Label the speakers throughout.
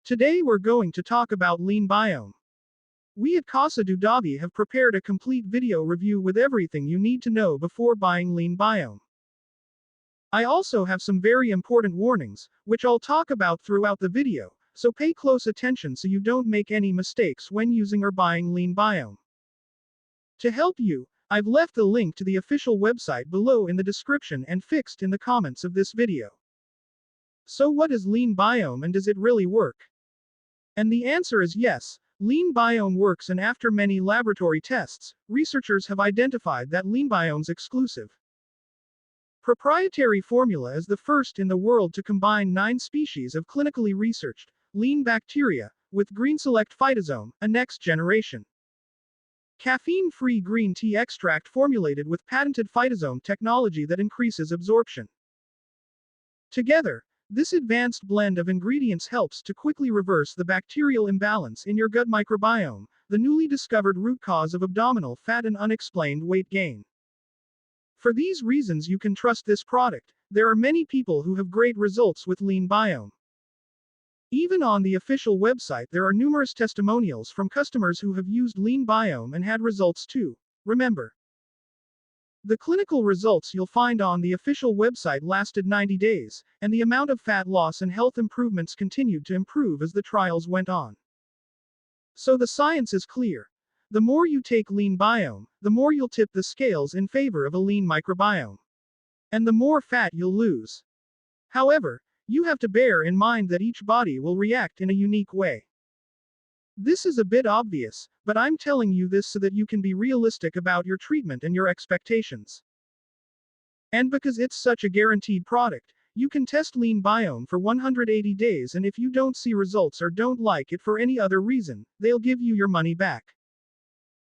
Speaker 1: Today we're going to talk about LeanBiome. We at Casa do Davi have prepared a complete video review with everything you need to know before buying LeanBiome. I also have some very important warnings, which I'll talk about throughout the video, so pay close attention so you don't make any mistakes when using or buying LeanBiome. To help you, I've left the link to the official website below in the description and fixed in the comments of this video. So what is LeanBiome and does it really work? And the answer is yes, LeanBiome works, and after many laboratory tests, researchers have identified that LeanBiome's exclusive proprietary formula is the first in the world to combine 9 species of clinically researched lean bacteria with green select phytosome, a next generation caffeine-free green tea extract formulated with patented phytosome technology that increases absorption. Together, this advanced blend of ingredients helps to quickly reverse the bacterial imbalance in your gut microbiome, the newly discovered root cause of abdominal fat and unexplained weight gain. For these reasons you can trust this product. There are many people who have great results with LeanBiome. Even on the official website there are numerous testimonials from customers who have used LeanBiome and had results too. Remember, the clinical results you'll find on the official website lasted 90 days, and the amount of fat loss and health improvements continued to improve as the trials went on. So the science is clear. The more you take LeanBiome, the more you'll tip the scales in favor of a lean microbiome. And the more fat you'll lose. However, you have to bear in mind that each body will react in a unique way. This is a bit obvious, but I'm telling you this so that you can be realistic about your treatment and your expectations. And because it's such a guaranteed product, you can test LeanBiome for 180 days, and if you don't see results or don't like it for any other reason, they'll give you your money back.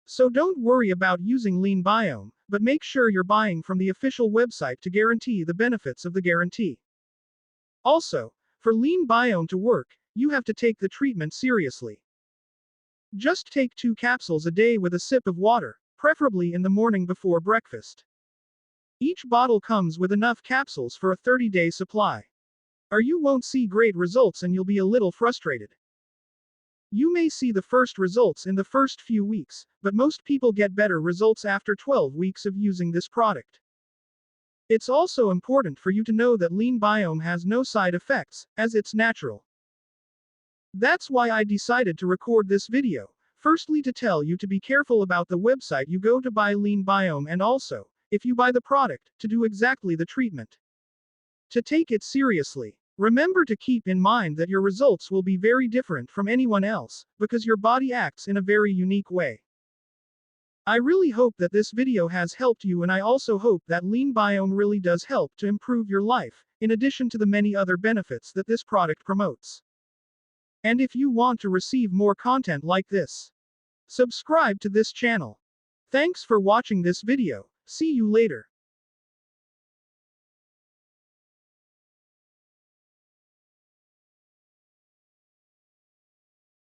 Speaker 1: So don't worry about using LeanBiome, but make sure you're buying from the official website to guarantee the benefits of the guarantee. Also, for LeanBiome to work, you have to take the treatment seriously. Just take 2 capsules a day with a sip of water, preferably in the morning before breakfast. Each bottle comes with enough capsules for a 30-day supply. Or you won't see great results and you'll be a little frustrated. You may see the first results in the first few weeks, but most people get better results after 12 weeks of using this product. It's also important for you to know that LeanBiome has no side effects, as it's natural. That's why I decided to record this video, firstly to tell you to be careful about the website you go to buy LeanBiome, and also, if you buy the product, to do exactly the treatment. To take it seriously. Remember to keep in mind that your results will be very different from anyone else, because your body acts in a very unique way. I really hope that this video has helped you, and I also hope that LeanBiome really does help to improve your life, in addition to the many other benefits that this product promotes. And if you want to receive more content like this, subscribe to this channel. Thanks for watching this video. See you later.